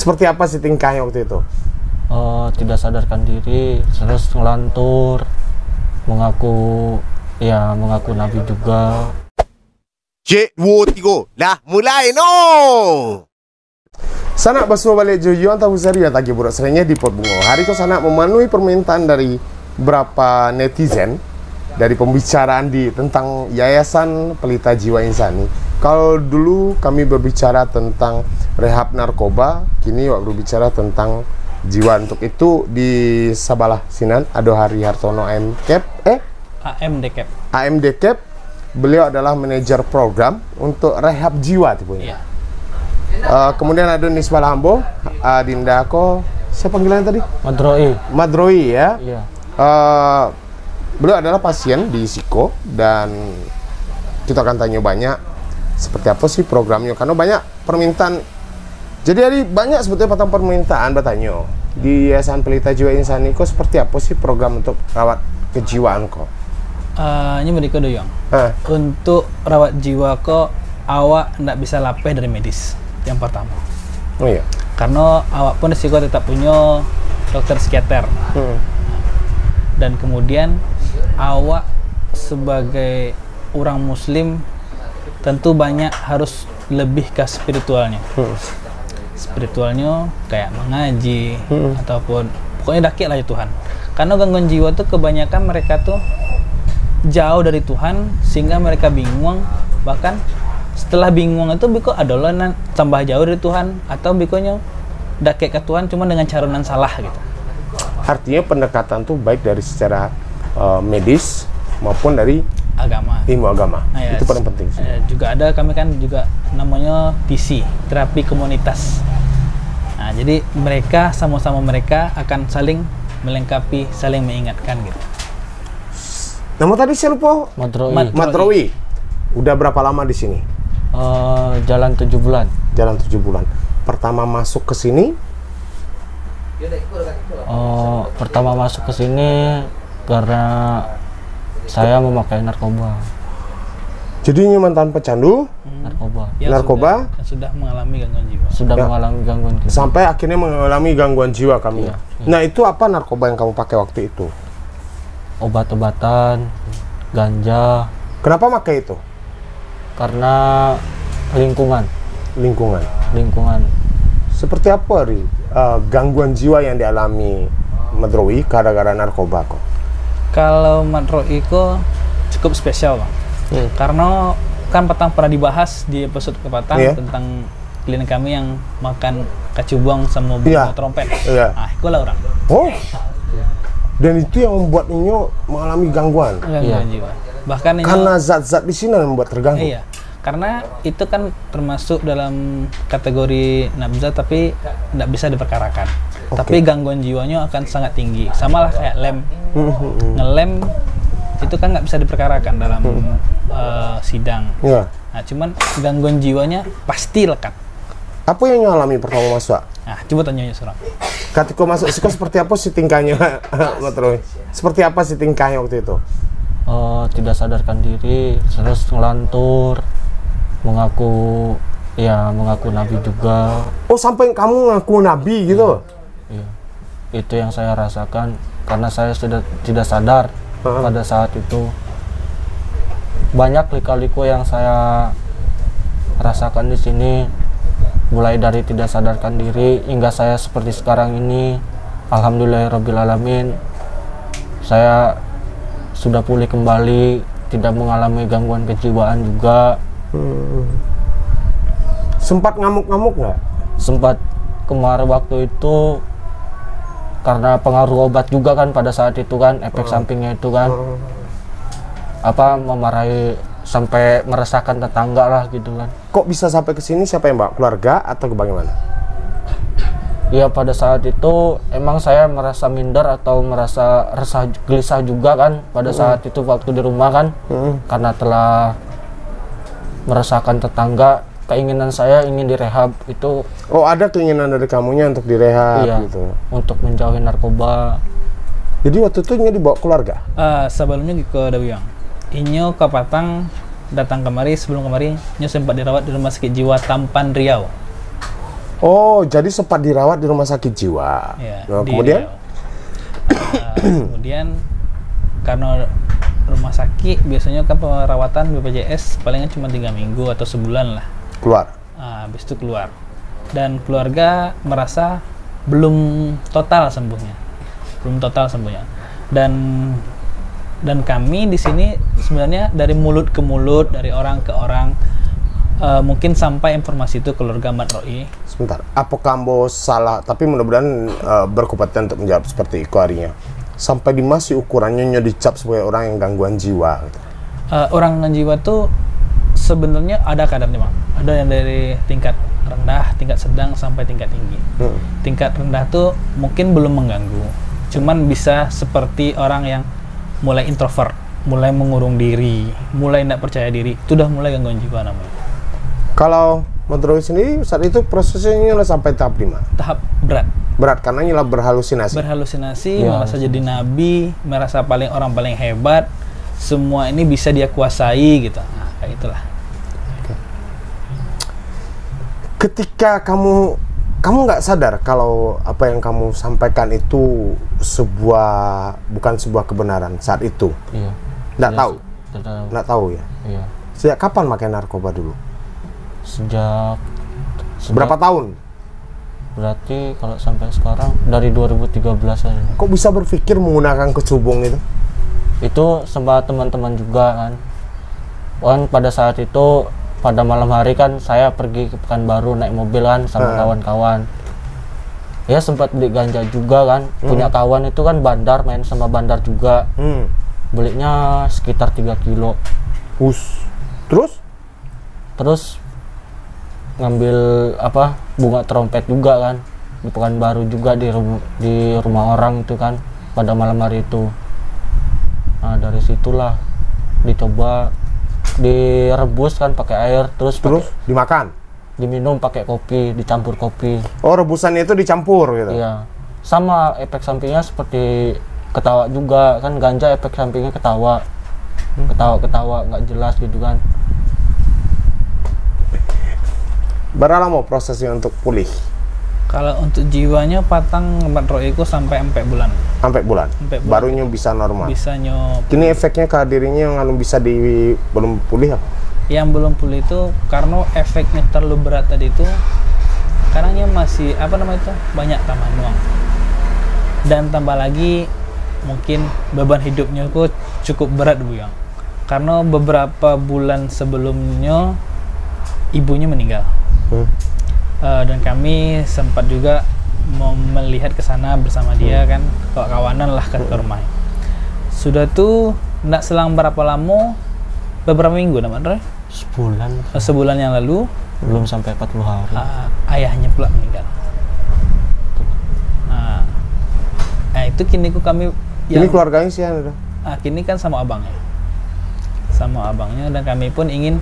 Seperti apa sih tingkahnya waktu itu? Tidak sadarkan diri, terus ngelantur, mengaku nabi juga. Cik, 2, 3, dah mulai no. Sanak basuh balik Jojo antara Husari dan Tagi Burak seringnya di Pot Bungo. Hari itu Sanak memenuhi permintaan dari beberapa netizen dari pembicaraan tentang Yayasan Pelita Jiwa Insani. Kalau dulu kami berbicara tentang rehab narkoba, kini waktu bicara tentang jiwa. Untuk itu di Sabalah Sinan Adohari Hartono AMDCAP. Beliau adalah manajer program untuk rehab jiwa tipunya. Kemudian ada Nisbah Hambo, Dinda Ko, siapa panggilannya tadi? Madroi ya. Iya. Beliau adalah pasien di Siko dan kita akan tanya banyak seperti apa sih programnya, karena banyak permintaan. Jadi ada banyak sebetulnya patang permintaan bertanya di Yayasan Pelita Jiwa Insani kok seperti apa sih program untuk rawat kejiwaan kok? Ini berikut doyong. Untuk rawat jiwa kok awak ndak bisa lapeh dari medis yang pertama. Oh iya. Karena awak pun risiko tetap punya dokter psikiater. Dan kemudian awak sebagai orang muslim tentu banyak harus lebih ke spiritualnya. Spiritualnya kayak mengaji ataupun pokoknya dakik lah ya Tuhan. Karena gangguan jiwa tuh kebanyakan mereka tuh jauh dari Tuhan sehingga mereka bingung, bahkan setelah bingung itu biko adalah tambah jauh dari Tuhan atau bikonya dakik ke Tuhan cuma dengan cara nan salah gitu. Artinya pendekatan tuh baik dari secara medis maupun dari ilmu agama. Nah, ya, itu paling penting sih. Juga ada kami kan juga namanya TC, terapi komunitas. Nah, jadi mereka sama-sama mereka akan saling melengkapi, saling mengingatkan gitu. Nama tadi saya lupa. Madroi. Udah berapa lama di sini? Jalan 7 bulan. Jalan 7 bulan. Pertama masuk ke sini? Pertama masuk ke sini karena saya memakai narkoba. Jadi mantan pecandu narkoba yang sudah mengalami gangguan jiwa. Mengalami gangguan jiwa. Sampai akhirnya mengalami gangguan jiwa kami. Iya. Nah, itu apa narkoba yang kamu pakai waktu itu? Obat-obatan, ganja. Kenapa pakai itu? Karena lingkungan. Seperti apa gangguan jiwa yang dialami Madroi gara-gara narkoba kok? Kalau Madroi kok cukup spesial Bang. Karena kan pernah dibahas di episode kepatang tentang klien kami yang makan kacubang sama bunga trompet. Ah, itulah orang. Oh. Dan itu yang membuat Ninyo mengalami gangguan jiwa. Bahkan Ninyo, karena zat-zat di sini yang membuat terganggu. Iya. Karena itu kan termasuk dalam kategori nabza tapi tidak bisa diperkarakan. Tapi gangguan jiwanya akan sangat tinggi. Sama lah kayak lem. Ngelem itu kan nggak bisa diperkarakan dalam sidang. Nah, cuman gangguan jiwanya pasti lekat. Apa yang alami pertama masuk? Nah, coba tanya seorang. Ketika masuk Siko seperti apa sih tingkahnya, Madroi? Seperti apa sih tingkahnya waktu itu? Tidak sadarkan diri, terus ngelantur, mengaku nabi juga. Oh, sampai kamu ngaku nabi gitu? Iya. Itu yang saya rasakan karena saya sudah tidak sadar pada saat itu. Banyak lika-liku yang saya rasakan di sini, mulai dari tidak sadarkan diri hingga saya seperti sekarang ini. Alhamdulillahirrabbilalamin, saya sudah pulih kembali, tidak mengalami gangguan kejiwaan juga. Sempat ngamuk-ngamuk nggak? Sempat kemarin waktu itu karena pengaruh obat juga kan pada saat itu kan, efek sampingnya itu kan memarahi sampai meresahkan tetangga lah gitu kan. Kok bisa sampai ke sini? Siapa yang bawa? Keluarga atau bagaimana? Ya pada saat itu emang saya merasa minder atau merasa resah gelisah juga kan pada saat itu waktu di rumah kan, karena telah meresahkan tetangga. Keinginan saya ingin direhab itu. Oh, ada keinginan dari kamunya untuk direhab gitu. Untuk menjauhi narkoba. Jadi waktu itu Inyo dibawa keluarga? Sebelumnya ke Dawiyang. Inyo ke Patang datang kemari, sebelum kemari Inyo sempat dirawat di rumah sakit jiwa Tampan Riau. Oh, jadi sempat dirawat di rumah sakit jiwa. Ya, Nah, di kemudian? Riau. Kemudian karena rumah sakit biasanya kan perawatan BPJS palingan cuma 3 minggu atau sebulan lah. Keluar. Habis itu keluar. Dan keluarga merasa belum total sembuhnya. Dan kami di sini sebenarnya dari mulut ke mulut, dari orang ke orang, mungkin sampai informasi itu ke keluarga Mat Roi. Sebentar, apakah Ambo salah? Tapi mudah-mudahan berkompeten untuk menjawab seperti itu harinya. Sampai di masih ukurannya dicap sebagai orang yang gangguan jiwa. Gitu. Orang dengan jiwa tuh sebenarnya ada kadarnya, Bang. Ada yang dari tingkat rendah, tingkat sedang sampai tingkat tinggi. Tingkat rendah tuh mungkin belum mengganggu, cuman bisa seperti orang yang mulai introvert, mulai mengurung diri, mulai tidak percaya diri, itu udah mulai gangguan jiwa namanya. Kalau Madroi sendiri saat itu prosesnya nyala sampai tahap 5. Tahap berat. Berat karena nyala berhalusinasi. Berhalusinasi, merasa jadi nabi, merasa orang paling hebat, semua ini bisa dia kuasai gitu. Nah, kayak itulah. Ketika kamu nggak sadar kalau apa yang kamu sampaikan itu bukan sebuah kebenaran saat itu. Iya. Nggak tahu. Tidak Tahu ya. Iya. Sejak kapan pakai narkoba dulu? Sejak Berapa tahun? Berarti kalau sampai sekarang dari 2013 aja. Kok bisa berpikir menggunakan kecubung itu? Itu sempat teman-teman juga kan. Kan pada saat itu pada malam hari kan saya pergi ke Pekanbaru naik mobil kan sama kawan-kawan. Ya sempat beli ganja juga kan. Punya kawan itu kan bandar, main sama bandar juga. Belinya sekitar 3 kilo. Terus ngambil bunga trompet juga kan di Pekanbaru juga di rumah orang itu kan pada malam hari itu. Nah dari situlah dicoba direbus kan pakai air terus dimakan, diminum pakai kopi, dicampur kopi. Oh, rebusannya itu dicampur gitu. Iya, sama efek sampingnya seperti ketawa juga kan. Ganja efek sampingnya ketawa nggak jelas gitu kan. Berapa lama prosesnya untuk pulih? Kalau untuk jiwanya patang Mat Roi itu sampai 4 bulan. Sampai bulan. Barunya bisa normal. Bisa Kini efeknya ke dirinya yang bisa belum pulih apa? Yang belum pulih itu karena efeknya terlalu berat tadi itu, karangnya masih banyak tambah nuang. Dan tambah lagi mungkin beban hidupnya itu cukup berat Bu Yang. Karena beberapa bulan sebelumnya ibunya meninggal. Dan kami sempat juga mau melihat ke sana bersama dia kan, kawanan lah ke rumah. Sudah tuh nggak selang berapa lama, beberapa minggu namanya sebulan yang lalu, belum sampai 40 hari ayahnya pula meninggal. Nah itu kini kami ini keluarganya sih ada. Kini kan sama abangnya dan kami pun ingin,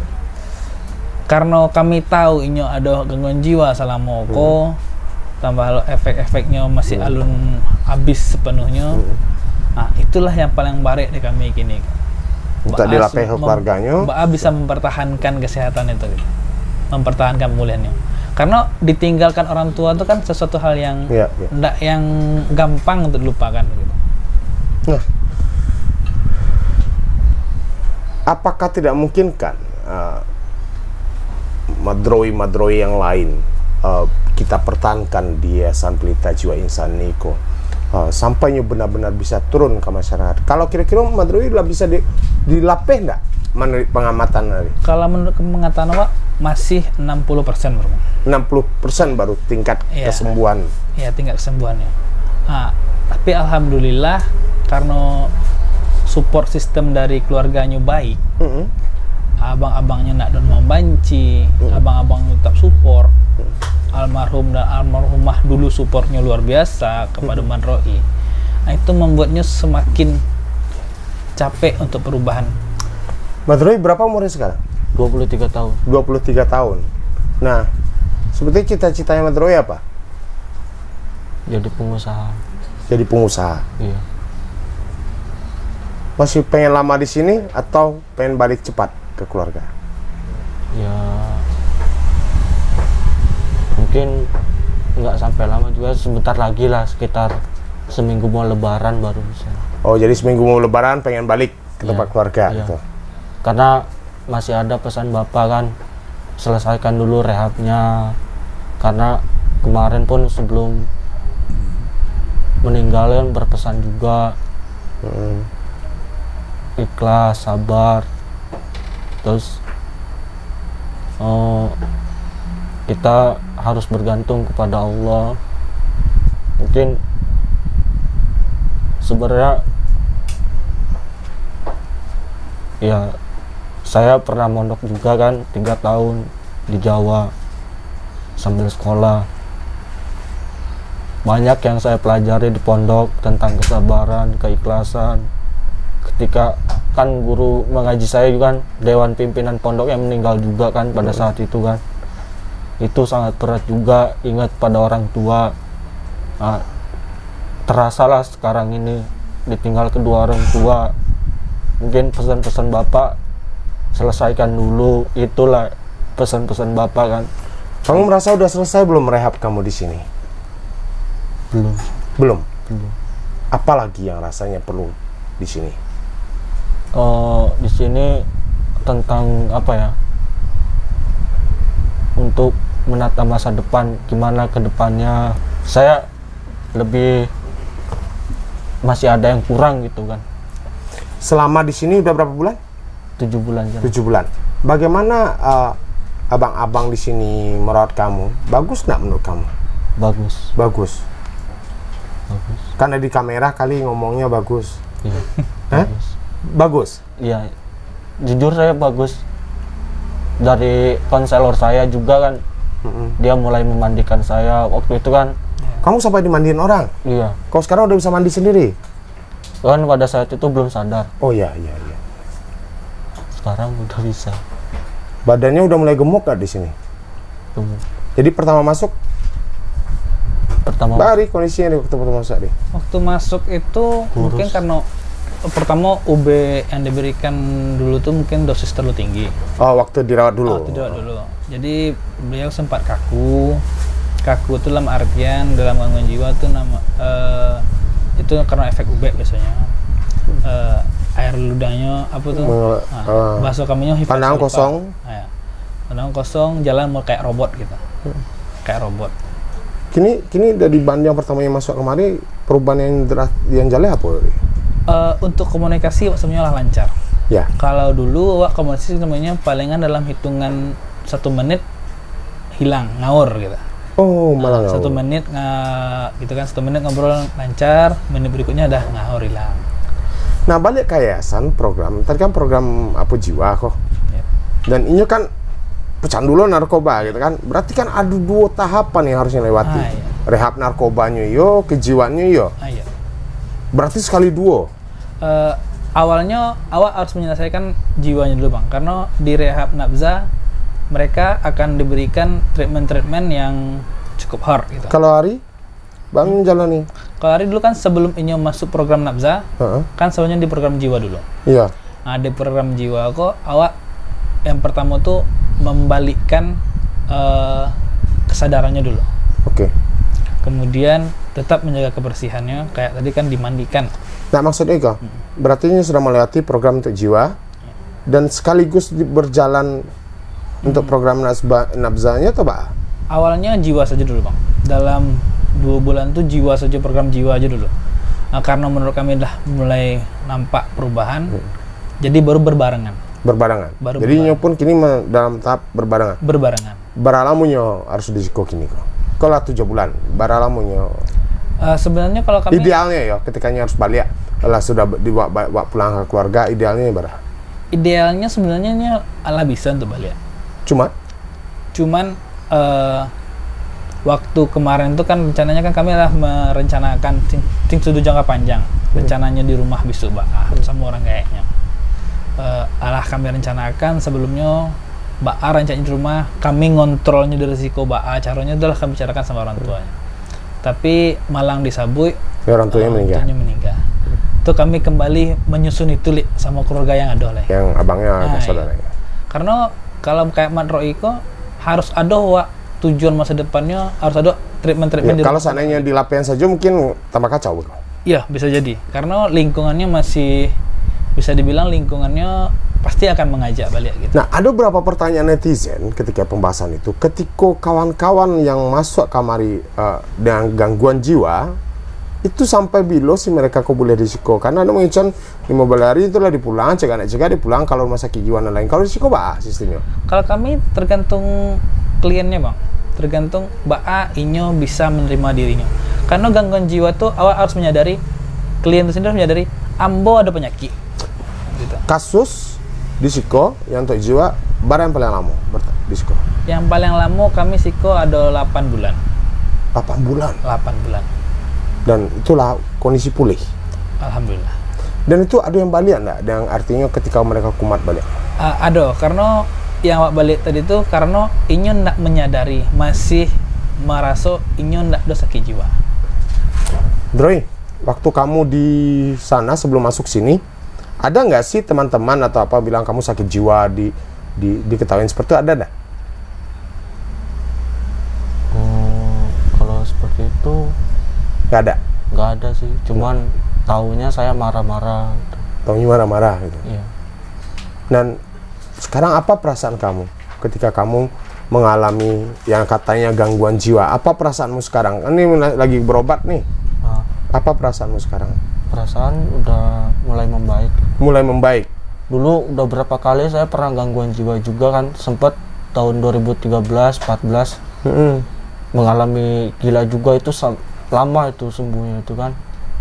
karena kami tahu ini ada gangguan jiwa selama tambah efek-efeknya masih alun habis sepenuhnya. Nah itulah yang paling baik di kami kini. Untuk dilatih keluarganya. Mbak bisa mempertahankan kesehatan itu, gitu. Mempertahankan pemulihannya. Karena ditinggalkan orang tua itu kan sesuatu hal yang yang gampang untuk dilupakan. Gitu. Nah, apakah tidak mungkin kan Madroi yang lain kita pertahankan di Yayasan Pelita Jiwa Insan Niko sampainya benar-benar bisa turun ke masyarakat? Kalau kira-kira Madroi bisa dilapih enggak menurut pengamatan tadi? Kalau menurut pengamatan Pak masih 60% baru. 60% baru tingkat kesembuhan. Iya, tingkat kesembuhannya. Tapi alhamdulillah karena support sistem dari keluarganya baik. Abang-abangnya nak dan membanci, abang-abang tetap support. Almarhum dan almarhumah dulu supportnya luar biasa kepada Mat Roi. Nah, itu membuatnya semakin capek untuk perubahan. Mat Roi berapa umurnya sekarang? 23 tahun. 23 tahun. Nah, sebetulnya cita-citanya Mat Roi apa? Jadi pengusaha. Jadi pengusaha. Iya. Masih pengen lama di sini atau pengen balik cepat ke keluarga? Ya mungkin nggak sampai lama juga, sebentar lagi lah, sekitar seminggu mau lebaran baru bisa. Oh, jadi seminggu mau lebaran pengen balik ke tempat keluarga Iya. gitu. Karena masih ada pesan bapak kan, selesaikan dulu rehabnya, karena kemarin pun sebelum meninggal kan berpesan juga ikhlas, sabar, terus kita harus bergantung kepada Allah. Mungkin sebenarnya ya saya pernah mondok juga kan 3 tahun di Jawa sambil sekolah. Banyak yang saya pelajari di pondok tentang kesabaran, keikhlasan. Ketika kan guru mengaji saya juga kan, dewan pimpinan pondok yang meninggal juga kan pada saat itu kan. Itu sangat berat juga, ingat pada orang tua. Nah, terasalah sekarang ini ditinggal kedua orang tua. Mungkin pesan-pesan bapak selesaikan dulu, itulah pesan-pesan bapak kan. Kamu merasa udah selesai belum rehab kamu di sini? Belum. Belum. Apalagi yang rasanya perlu di sini? Di sini tentang apa ya? Untuk menata masa depan, gimana ke depannya. Saya lebih masih ada yang kurang gitu kan. Selama di sini udah berapa bulan? 7 bulan kan. 7 bulan. Bagaimana abang-abang di sini merawat kamu? Bagus nggak menurut kamu? Bagus. Bagus. Bagus. Karena di kamera kali ngomongnya bagus. Iya. Hah? Bagus. Bagus. Iya. Jujur saya bagus. Dari konselor saya juga kan, dia mulai memandikan saya waktu itu kan. Kamu sampai dimandiin orang? Iya. Kau sekarang udah bisa mandi sendiri? Kan pada saat itu belum sadar. Oh iya, iya, iya. Sekarang udah bisa. Badannya udah mulai gemuk gak di sini? Tunggu. Jadi pertama masuk, Pertama Bari kondisinya waktu pertama masuk deh. Waktu masuk itu mungkin karena pertama UB yang diberikan dulu tuh mungkin dosis terlalu tinggi. Oh, waktu dirawat dulu. Tidak dulu. Jadi beliau sempat kaku. Kaku itu dalam artian dalam gangguan jiwa tuh itu karena efek UB biasanya. Air ludahnya apa tuh? Bahasa kaminya pandangan kosong. Ya. Pandangan kosong, jalan mau kayak robot gitu. Kayak robot. Kini dari band yang pertama yang masuk kemari, perubahan yang jalan apa? Untuk komunikasi semuanya lah lancar. Ya. Kalau dulu komunikasi namanya palingan dalam hitungan 1 menit hilang, ngawur gitu. Oh, malah ngawur. 1 menit gitu kan, 1 menit ngobrol lancar, menit berikutnya udah ngawur hilang. Nah, balik ke yayasan program, tadi kan program apa jiwa kok. Ya. Dan ini kan pecandu narkoba gitu kan. Berarti kan ada 2 tahapan yang harusnya lewati. Iya. Rehab narkobanya yo, kejiwaannya yo. Iya. Berarti sekali 2. Awalnya awak harus menyelesaikan jiwanya dulu bang, karena di rehab nafza mereka akan diberikan treatment yang cukup hard gitu. Kalau hari Bang jalani. Kalau hari dulu kan sebelum ini masuk program nafza, kan sebenarnya di program jiwa dulu. Iya. Nah, di program jiwa kok awak yang pertama tuh membalikkan kesadarannya dulu. Oke. Kemudian tetap menjaga kebersihannya, kayak tadi kan dimandikan. Nah, maksudnya kok, berarti ini sudah melewati program untuk jiwa dan sekaligus berjalan untuk program nafzanya atau Pak? Awalnya jiwa saja dulu bang. Dalam 2 bulan tuh jiwa saja, program jiwa aja dulu. Nah, karena menurut kami udah mulai nampak perubahan, jadi baru berbarengan. Jadi nyo pun kini dalam tahap berbarengan. Baralamunyo harus disiko kini kok. Kalau 7 bulan, baralamunyo. Sebenarnya kalau kami idealnya ya, ketikanya harus balik. Kalau sudah dibawa pulang ke keluarga, idealnya berapa? Idealnya sebenarnya ala bisa untuk balik. Cuman waktu kemarin tuh kan rencananya kan kami adalah merencanakan ting sudut jangka panjang. Rencananya di rumah besok sama orang kayaknya. Alah kami rencanakan sebelumnya rencananya di rumah, kami ngontrolnya dari risiko caranya adalah kami bicarakan sama orang tuanya. Tapi malang disabui orang tuanya meninggal. Itu kami kembali menyusun itu sama keluarga yang ada lah. Yang abangnya saudaranya. Iya. Karena kalau kayak Mat Roiko harus ada tujuan masa depannya, harus ada treatment Ya, kalau seandainya di Lapian saja mungkin tambah kacau, bro. Iya, bisa jadi. Karena lingkungannya masih bisa dibilang lingkungannya pasti akan mengajak balik gitu. Nah, ada beberapa pertanyaan netizen ketika pembahasan itu. Ketika kawan-kawan yang masuk kamari dengan gangguan jiwa, itu sampai bilo sih mereka kok boleh risiko. Karena ada mengincan 15 hari itulah dipulang, cegah dipulang kalau rumah sakit jiwa dan lain. Kalau risiko bah sistemnya. Kalau kami tergantung kliennya bang, tergantung A, inyo bisa menerima dirinya. Karena gangguan jiwa tuh awak harus menyadari, klien itu sendiri harus menyadari, ambo ada penyakit. Gitu. Kasus di Siko yang untuk jiwa, barang yang paling lama di Siko? Yang paling lama kami Siko ada 8 bulan. 8 bulan? 8 bulan. Dan itulah kondisi pulih? Alhamdulillah. Dan itu ada yang balik enggak? Yang artinya ketika mereka kumat balik? Ada, karena yang awak balik tadi itu karena inyo ndak menyadari, masih merasa inyo ndak ada sakit jiwa. Droy, waktu kamu di sana sebelum masuk sini, ada nggak sih teman-teman atau apa bilang kamu sakit jiwa diketahui seperti itu, ada nggak? Kalau seperti itu Nggak ada? nggak ada sih, cuman taunya saya marah-marah. Taunya marah-marah gitu? Iya. Dan sekarang apa perasaan kamu ketika kamu mengalami yang katanya gangguan jiwa? Apa perasaanmu sekarang? Ini lagi berobat nih. Nah, Apa perasaanmu sekarang? perasaan udah mulai membaik. Mulai membaik? Dulu udah berapa kali saya pernah gangguan jiwa juga kan, sempet tahun 2013-14 mengalami gila juga, itu lama itu sembuhnya itu kan.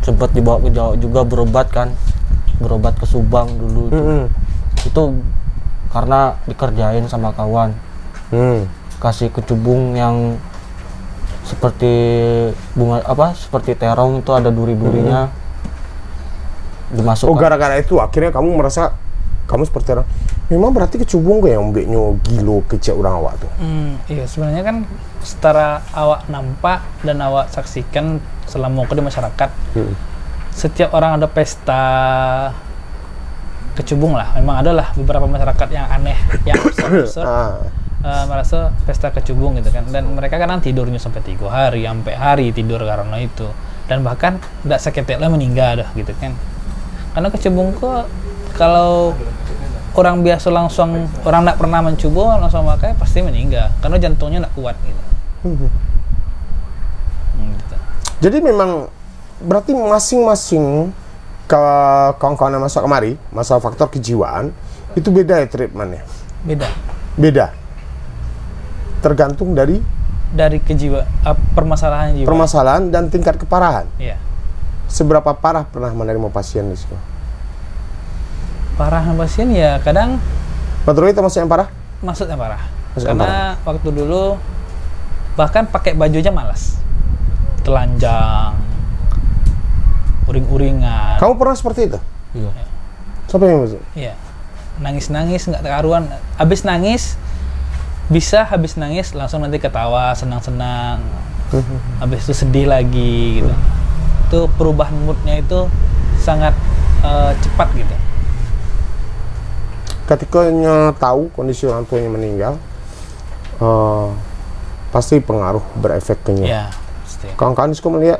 Sempet dibawa ke Jawa juga berobat kan, berobat ke Subang dulu itu. Itu karena dikerjain sama kawan, kasih kecubung yang seperti bunga apa, seperti terong itu ada duri-durinya, dimasukkan. Oh, gara-gara itu akhirnya kamu merasa kamu seperti orang. Memang berarti kecubung gue yang mbeknya gilo kecil orang awak tuh. Iya, sebenarnya kan secara awak nampak dan awak saksikan selama aku di masyarakat, setiap orang ada pesta kecubung lah. Memang adalah beberapa masyarakat yang aneh, yang absurd, merasa pesta kecubung gitu kan. Dan mereka kan tidurnya sampai 3 hari, sampai hari tidur karena itu. Dan bahkan tidak seketek lah meninggal dah gitu kan. Karena kecubung kok kalau orang biasa langsung, orang tidak pernah mencoba langsung pakai pasti meninggal karena jantungnya tidak kuat gitu. Gitu. Jadi memang berarti masing-masing kawan-kawan yang masuk kemari masalah faktor kejiwaan itu beda ya treatmentnya? Beda? Tergantung dari kejiwa, permasalahan jiwa. Permasalahan dan tingkat keparahan? Iya. Seberapa parah pernah menerima pasien di situ? Parah pasien ya kadang. Menurut itu masuk yang parah? Masuk yang parah. Masuk yang Karena waktu dulu bahkan pakai baju aja malas, telanjang, uring-uringan. Kamu pernah seperti itu? Iya. Siapa yang masuk? Iya. Nangis-nangis nggak karuan. Habis nangis langsung nanti ketawa, senang-senang. Habis itu sedih lagi gitu. Itu perubahan moodnya itu sangat cepat gitu. Ketika tahu kondisi orang tuanya meninggal, pasti pengaruh berefek ke Iya, pasti. Kawan-kawan suka melihat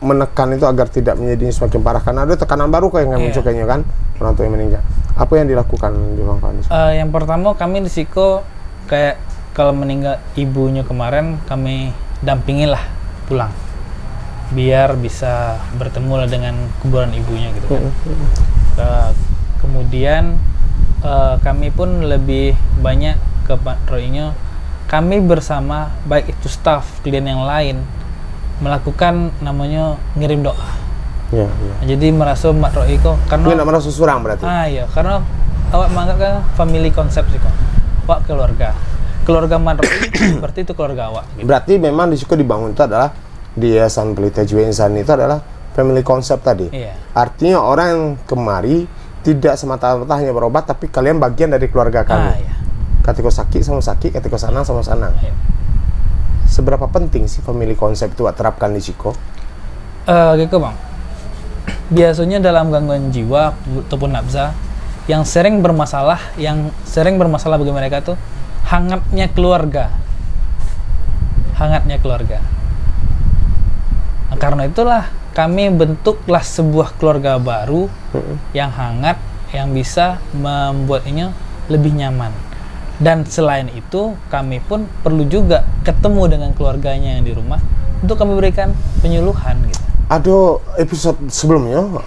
menekan itu agar tidak menjadi semakin parah karena ada tekanan baru yang muncul kayaknya kan, orang tua yang meninggal. Apa yang dilakukan di kawan-kawan? Yang pertama kami di Siko kayak kalau meninggal ibunya kemarin kami dampingilah pulang biar bisa bertemu lah dengan kuburan ibunya gitu kan. Kemudian kami pun lebih banyak ke Pak Roynya, kami bersama baik itu staff klien yang lain melakukan namanya ngirim doa. Ya. Jadi merasa Mak Roy kok karena Ini merasa surang berarti. Iya, karena awak menganggap kan family konsep sih kok. Awak keluarga Mak Roy berarti itu keluarga awak. Gitu. Berarti memang di situ dibangun itu adalah di Yayasan Pelita Jiwa Insani itu adalah family konsep tadi. Iya. Artinya orang yang kemari tidak semata-mata hanya berobat, tapi kalian bagian dari keluarga kami. Iya. Ketika sakit sama sakit, ketika senang sama senang. Iya. Seberapa penting sih family konsep itu terapkan di Siko? Gitu bang. Biasanya dalam gangguan jiwa ataupun nafsa yang sering bermasalah bagi mereka tuh hangatnya keluarga. Karena itulah kami bentuklah sebuah keluarga baru yang hangat, yang bisa membuatnya lebih nyaman. Dan selain itu, kami pun perlu juga ketemu dengan keluarganya yang di rumah untuk kami berikan penyuluhan gitu. Ada episode sebelumnya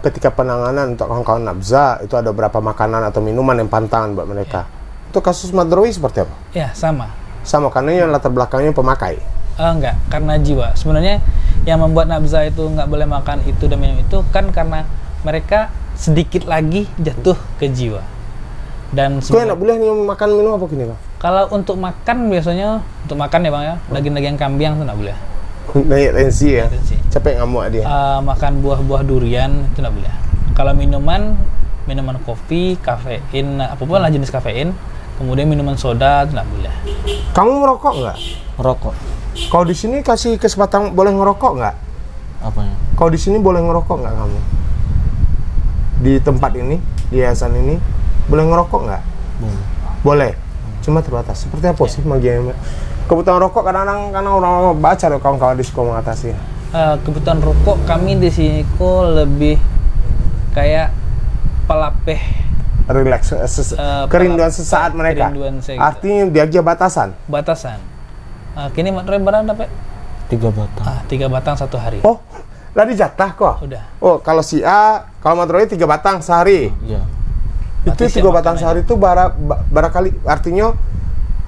ketika penanganan untuk kawan-kawan nabza itu ada beberapa makanan atau minuman yang pantangan buat mereka. Itu kasus Madrowi seperti apa? Ya, sama. Sama, karena yang latar belakangnya pemakai. Enggak, karena jiwa. Sebenarnya yang membuat nabza itu nggak boleh makan itu dan minum itu kan karena mereka sedikit lagi jatuh ke jiwa. Dan Kau nggak boleh nih makan minum apa gini, Bang? kalau untuk makan biasanya untuk makan ya Bang ya, daging-daging kambing itu nggak boleh. Naik tensi ya? Tensi. Capek ngamuk dia. Makan buah-buah durian itu nggak boleh. Kalau minuman kopi, kafein, apapun lah jenis kafein, kemudian minuman soda itu nggak boleh. Kamu merokok nggak? Merokok. Kalau di sini kasih kesempatan boleh ngerokok nggak? Apanya? Kalau di sini boleh ngerokok nggak kamu? Di tempat ini, di yayasan ini, boleh ngerokok nggak? Boleh. Cuma terbatas. Seperti apa sih magianya? Kebutuhan rokok kadang-kadang karena orang baca loh kawan-kawan di sekolah mengatasi. Kebutuhan rokok kami di sini kok lebih kayak pelapeh Relax, kerinduan sesaat mereka. kerinduan saya gitu. Artinya dia batasan. Batasan. Kini Mak Roy berapa dapat? 3 batang. 3 batang 1 hari. Oh, lah dijatah kok. Udah. Oh, kalau si A, kalau Madrowi 3 batang sehari. Iya. Itu Berarti 3 siap batang makan sehari itu barangkali artinya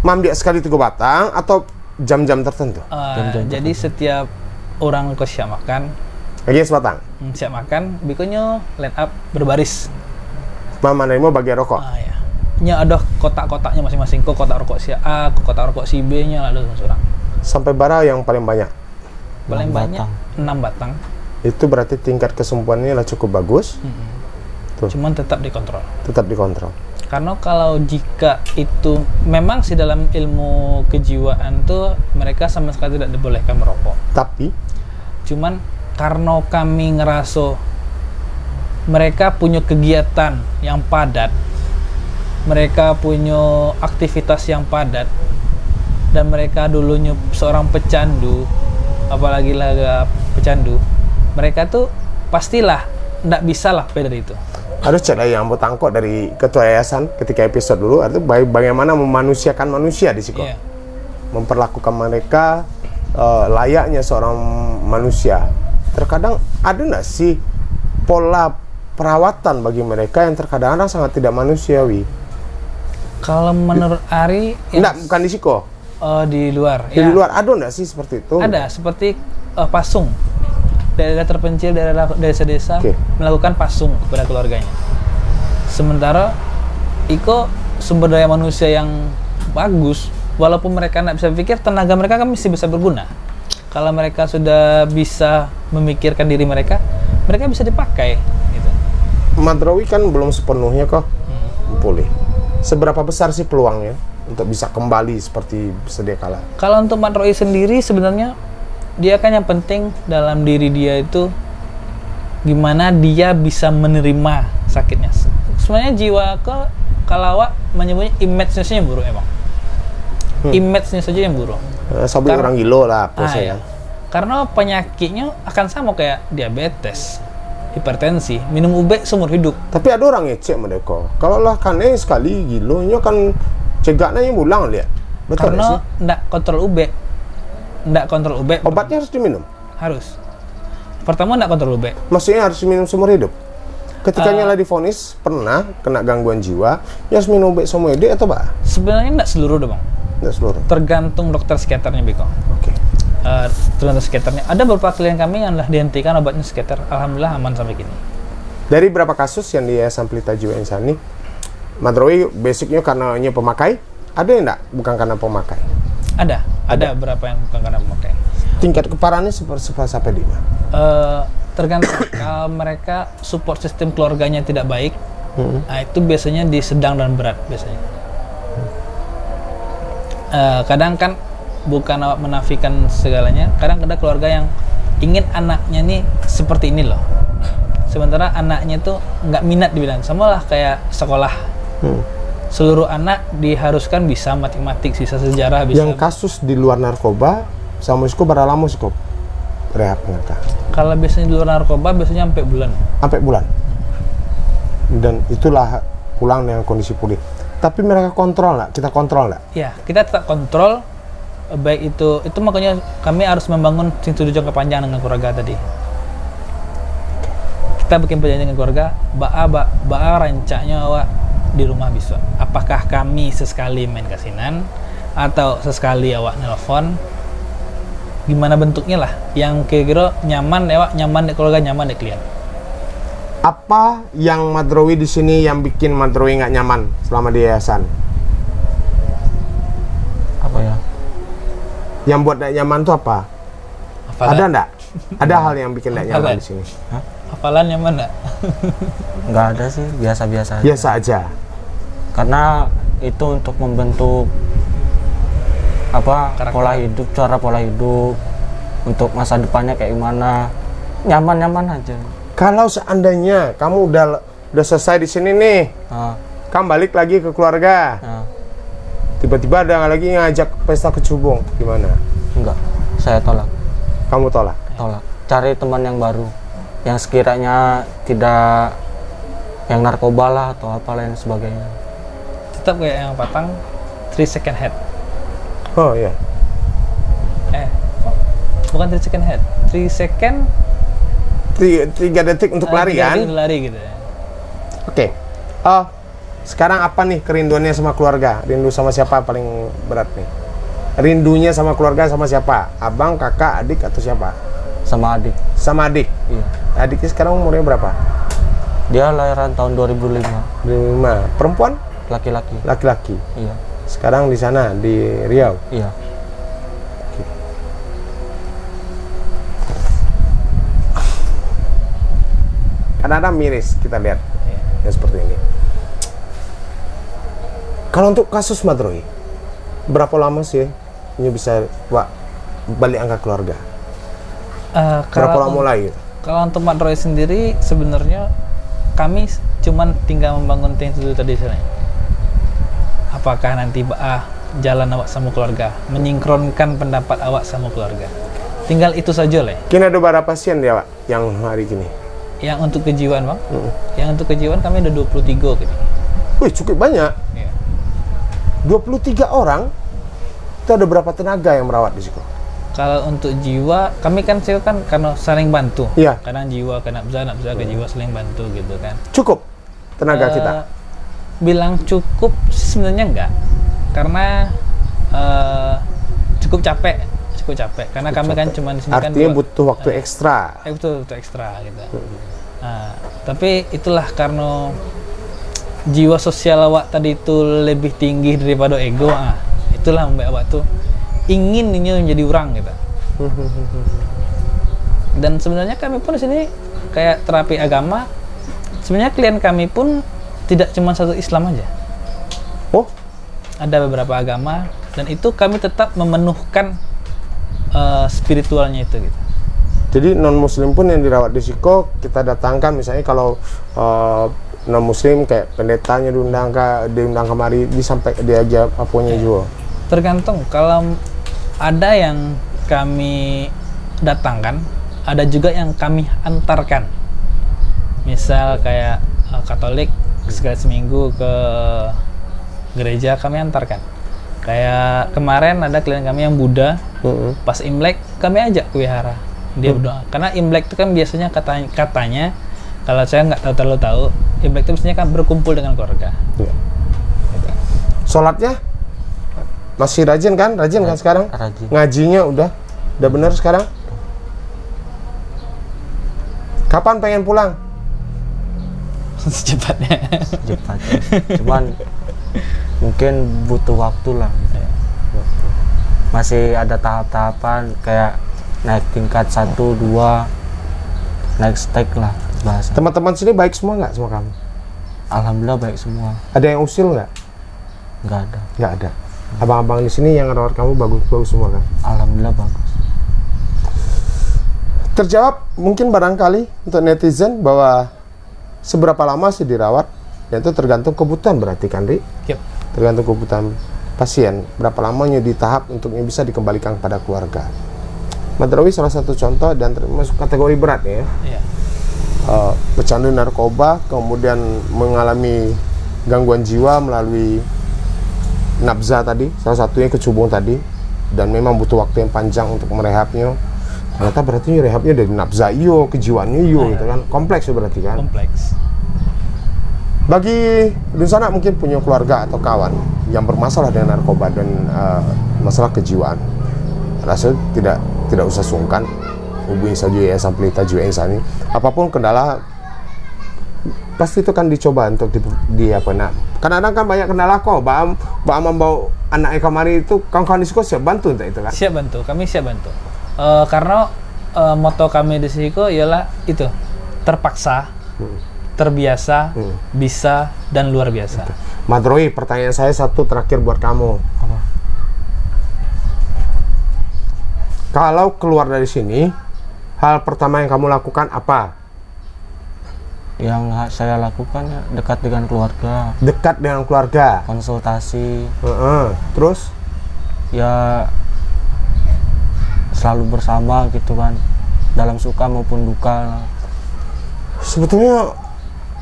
mambiak sekali 3 batang atau jam-jam tertentu. Jadi setiap orang kau siap makan, Lagi sebatang. siap makan, bikonya line up berbaris. Mama Naimo bagi rokok. Ya. Nya ada kotak-kotaknya masing-masing. Kok kotak rokok si A, kok kotak rokok si B-nya ada seorang. Sampai bara yang paling banyak. Paling 6 banyak batang. 6 batang. Itu berarti tingkat kesembuhannya lah cukup bagus. Tuh. Cuman tetap dikontrol. Tetap dikontrol. Karena kalau jika itu memang sih dalam ilmu kejiwaan tuh mereka sama sekali tidak dibolehkan merokok. Tapi Cuman karena kami ngerasa mereka punya kegiatan yang padat, mereka punya aktivitas yang padat, dan mereka dulunya seorang pecandu, apalagi laga pecandu, mereka tuh pastilah nggak bisa lah dari itu. ada cerita yang mau tangkok dari ketua yayasan ketika episode dulu, itu bagaimana memanusiakan manusia di sini. Iya. Memperlakukan mereka layaknya seorang manusia. Terkadang ada nggak sih pola perawatan bagi mereka yang terkadang sangat tidak manusiawi? Kalau menurut Ari, Enggak, bukan di Siko. di luar, Di luar ada nggak sih seperti itu? ada seperti pasung. Daerah terpencil, daerah desa-desa Oke. melakukan pasung kepada keluarganya. Sementara Iko sumber daya manusia yang bagus, walaupun mereka nggak bisa pikir, tenaga mereka kan masih bisa berguna. Kalau mereka sudah bisa memikirkan diri mereka, mereka bisa dipakai. Gitu. Madrowi kan belum sepenuhnya kok pulih. Seberapa besar sih peluangnya untuk bisa kembali seperti sedia kala? Kalau untuk Mat Roy sendiri sebenarnya dia kan yang penting dalam diri dia itu gimana dia bisa menerima sakitnya. Sebenarnya jiwa kalau awak menyebutnya image-nya saja yang buruk emang. Image-nya saja yang buruk. Sabi orang gilo lah, Ya. Karena penyakitnya akan sama kayak diabetes, hipertensi, minum UB seumur hidup. Tapi ada orang ngecek mereka. Kalau lah kane sekali gilonya kan cegaknya yang ulang lihat. Betul nggak Karena sih? ndak kontrol UB. Obatnya harus diminum. Harus. Pertama ndak kontrol UB. Maksudnya harus diminum seumur hidup. Ketika nyala divonis pernah kena gangguan jiwa, ya harus minum obat seumur hidup atau apa? Sebenarnya ndak seluruh dong, Bang. Tidak seluruh. Tergantung dokter psikiaternya, Biko. Oke. Tergantung psikiaternya. Ada beberapa klien kami yang lah dihentikan obatnya psikiater. Alhamdulillah aman sampai kini. Dari berapa kasus yang di Yayasan Pelita Jiwa Insani, Madrowi basicnya karena pemakai, ada yang enggak? Bukan karena pemakai. Ada beberapa yang bukan karena memakai. Tingkat keparahannya sampai di mana? Tergantung kalau mereka support sistem keluarganya tidak baik, nah itu biasanya di sedang dan berat biasanya. Kadang kan bukan awak menafikan segalanya, kadang ada keluarga yang ingin anaknya nih seperti ini loh, sementara anaknya tuh nggak minat di bidang sama lah kayak sekolah. Seluruh anak diharuskan bisa matematik, bisa sejarah, bisa. Yang kasus di luar narkoba sama Isko berapa lama Isko? rehabnya Kak? Kalau biasanya di luar narkoba biasanya sampai bulan. Sampai bulan. Dan itulah pulang dengan kondisi pulih. Tapi mereka kontrol nggak? Kita kontrol nggak? Ya, kita tetap kontrol. Baik itu makanya kami harus membangun tujuan jangka panjang dengan keluarga tadi. Kita bikin perjanjian dengan keluarga, baa rancaknya awak di rumah bisa. Apakah kami sesekali main kasinan atau sesekali awak nelfon? Gimana bentuknya lah? Yang kira-kira nyaman, awak nyaman di keluarga, nyaman di klien. Apa yang Madrowi di sini yang bikin Madrowi nggak nyaman selama di yayasan? Apa ya? Yang buat nggak nyaman tuh apa? Hafalan. Ada nggak? Ada hal yang bikin nggak nyaman di sini? Hah? Hafalan nyaman nggak? Nggak ada sih, biasa-biasa aja. Biasa aja. Karena itu untuk membentuk apa Karakter. pola hidup untuk masa depannya kayak gimana. Nyaman-nyaman aja. Kalau seandainya kamu udah selesai di sini nih, Nah, kamu balik lagi ke keluarga, nah, tiba-tiba ada lagi ngajak pesta kecubung, gimana? enggak, saya tolak. Kamu tolak? Cari teman yang baru, yang sekiranya tidak yang narkoba lah atau apa lain sebagainya. Tetap kayak yang Patang, 3 second head. Oh iya. Bukan 3 second head, 3 second 3 detik untuk lari kan? Lari gitu. Oke. Oh, sekarang apa nih kerinduannya sama keluarga? Rindu sama siapa paling berat nih? Rindunya sama keluarga sama siapa? Abang, kakak, adik atau siapa? Sama adik. Sama adik. Iya. Adiknya sekarang umurnya berapa? Dia lahiran tahun 2005. 5. Perempuan? Laki-laki. Laki-laki. Iya. Sekarang di sana di Riau. Iya. Kadang-kadang miris kita lihat Iya. yang seperti ini. Kalau untuk kasus Madrowi, berapa lama sih ini bisa balik angka keluarga? Berapa lama mulai? Gitu? Kalau untuk Mak Roy sendiri sebenarnya kami cuman tinggal membangun tim itu tadi sebenarnya. Apakah nanti jalan awak sama keluarga, menyinkronkan pendapat awak sama keluarga. Tinggal itu saja lah. Kini ada berapa pasien dia, Pak, yang hari ini? Yang untuk kejiwaan, Bang. Yang untuk kejiwaan kami ada 23 gitu. Wih, cukup banyak. Iya. 23 orang. Itu ada berapa tenaga yang merawat di situ? Kalau untuk jiwa, kami kan karena saling bantu. Iya. Kadang jiwa ke nafza ke jiwa saling bantu gitu kan. Cukup tenaga kita. Bilang cukup sebenarnya enggak. Karena cukup capek. Karena kami kan cuma di sini kan artinya butuh waktu ekstra. Betul, waktu ekstra gitu. Nah, tapi itulah karena jiwa sosial awak tadi itu lebih tinggi daripada ego. Itulah membuat awak tuh ingin ini menjadi orang gitu. Dan sebenarnya kami pun di sini kayak terapi agama. Sebenarnya klien kami pun tidak cuma satu Islam aja. Oh, ada beberapa agama dan itu kami tetap memenuhkan spiritualnya itu gitu. jadi non Muslim pun yang dirawat di Siko kita datangkan, misalnya kalau non Muslim kayak pendetanya diundang kemari, disampai diajak apanya juga. Tergantung, kalau ada yang kami datangkan, ada juga yang kami antarkan. Misal kayak Katolik sekali seminggu ke gereja kami antarkan. Kayak kemarin ada klien kami yang Buddha, pas Imlek kami ajak ke wihara, dia berdoa. Karena Imlek itu kan biasanya katanya kalau saya nggak terlalu tahu, Imlek itu biasanya kan berkumpul dengan keluarga. Ya. Sholatnya masih rajin kan sekarang? Rajin. Ngajinya udah benar sekarang? Kapan pengen pulang? Secepatnya. Cuman mungkin butuh waktu lah. Masih ada tahap-tahapan kayak naik tingkat 1, 2, naik stake lah bahasa. Teman-teman sini baik semua nggak sama kamu? Alhamdulillah baik semua. Ada yang usil nggak? Nggak ada. Nggak ada. Abang-abang di sini yang rawat kamu bagus semua kan? Alhamdulillah bagus. Terjawab mungkin barangkali untuk netizen bahwa seberapa lama sih dirawat, dan itu tergantung kebutuhan berarti kan, Ri? Yep. Tergantung kebutuhan pasien, berapa lamanya di tahap untuknya bisa dikembalikan kepada keluarga. Madrawi salah satu contoh dan termasuk kategori berat ya. Iya. Pecandu narkoba, kemudian mengalami gangguan jiwa melalui nabza tadi, salah satunya kecubung tadi, dan memang butuh waktu yang panjang untuk merehabnya. Ternyata berarti rehabnya dari nabza iyo, kejiwaannya iyo gitu kan. Kompleks ya berarti kan. Kompleks. Bagi Dunsana mungkin punya keluarga atau kawan yang bermasalah dengan narkoba dan masalah kejiwaan, rasa tidak usah sungkan, hubungi saja Yayasan Pelita Jiwa Insani. Apapun kendala pasti itu kan dicoba untuk di apa nak. Kadang-kadang kan banyak kendala kok. Baam membawa anak kamari itu kawan-kawan di sekolah siap bantu untuk itu kan. Siap bantu, kami siap bantu. Karena moto kami di Siko ialah itu, terpaksa, terbiasa, bisa, dan luar biasa. Madrawi, pertanyaan saya satu terakhir buat kamu. Apa? Kalau keluar dari sini, hal pertama yang kamu lakukan apa? Yang saya lakukan ya dekat dengan keluarga, Dekat dengan keluarga. konsultasi, Terus? ya selalu bersama gitu kan, dalam suka maupun duka. Sebetulnya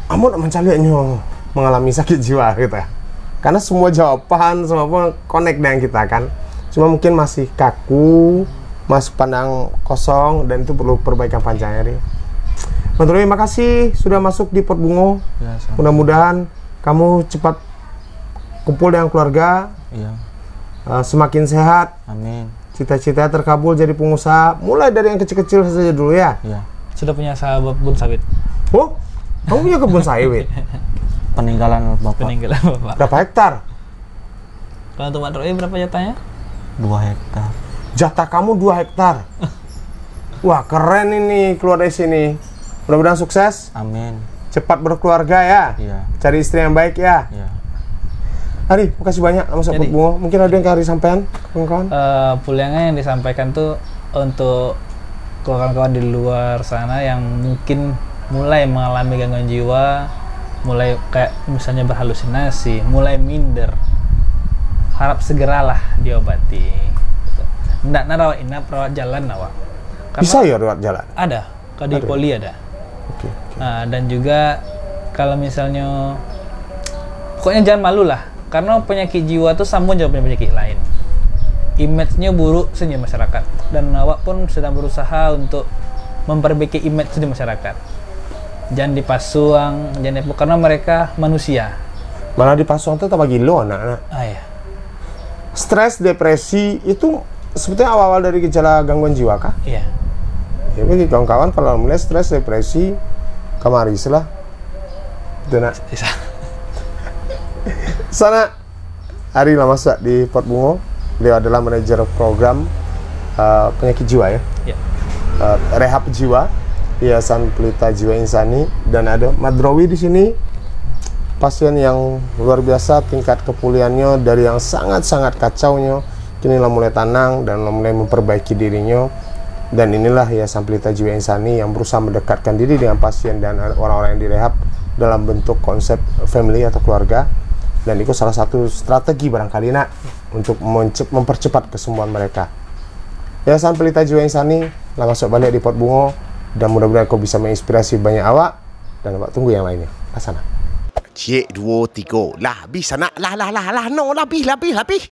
kamu nak mencarinya mengalami sakit jiwa gitu ya. Karena semua jawaban, semua connect dengan kita kan. Cuma mungkin masih kaku, masih pandang kosong, dan itu perlu perbaikan panjang hari. Madrawi, makasih sudah masuk di Pot Bungo. Ya, sama. Mudah-mudahan kamu cepat kumpul dengan keluarga, Iya, semakin sehat, amin. cita-cita terkabul jadi pengusaha. Mulai dari yang kecil-kecil saja dulu ya. Iya, Sudah punya sahabat bun sawit. Oh, kamu punya kebun sawit? peninggalan bapak Peninggalan bapak. Berapa hektar? Kalau untuk Madrawi berapa jatahnya? 2 hektar. Jatah kamu 2 hektar. Wah, keren ini keluar dari sini. Mudah-mudahan sukses, Amin. cepat berkeluarga ya. Iya, Cari istri yang baik ya. iya. Hari, makasih banyak sama Sahabat Jadi- Bungo. Mungkin ada yang Hari sampean, kawan-kawan? Pulangan yang disampaikan tuh untuk kawan-kawan di luar sana yang mungkin mulai mengalami gangguan jiwa, mulai kayak misalnya berhalusinasi, mulai minder, harap segeralah diobati. Nggak rawat inap, rawat jalan awak. Karena Bisa ya lewat jalan? ada, kalau di Ada. poli ada. Oke. Nah, dan juga kalau misalnya pokoknya jangan malu lah, karena penyakit jiwa tuh sama aja punya penyakit lain. Image-nya buruk saja masyarakat, dan awak pun sedang berusaha untuk memperbaiki image di masyarakat. Jangan dipasuang, karena mereka manusia. Malah di Pasuang itu tambah gilo anak-anak. Ya. Stres, depresi itu sebetulnya awal-awal dari gejala gangguan jiwa kah? Iya. Ya bagi kawan-kawan kalau mulai stres, depresi, kamari lah. Itu nak. Bisa. Sana Ari lah masak di Pot Bungo. Beliau adalah manajer program penyakit jiwa ya. Iya. Rehab jiwa Yayasan Pelita Jiwa Insani, dan ada Madrawi di sini, pasien yang luar biasa tingkat kepulihannya dari yang sangat-sangat kacaunya kini lah mulai tenang dan mulai memperbaiki dirinya. Dan inilah Yayasan Pelita Jiwa Insani yang berusaha mendekatkan diri dengan pasien dan orang-orang yang direhab dalam bentuk konsep family atau keluarga. Dan itu salah satu strategi barangkali nak untuk mempercepat kesembuhan mereka. Yayasan Pelita Jiwa Insani lah masuk balik di Pot Bungo, dan mudah-mudahan kau bisa menginspirasi banyak awak, dan awak tunggu yang lainnya. Ke sana. Cik, 2, 3. Lah, habis anak. Lah. No, lah, habis.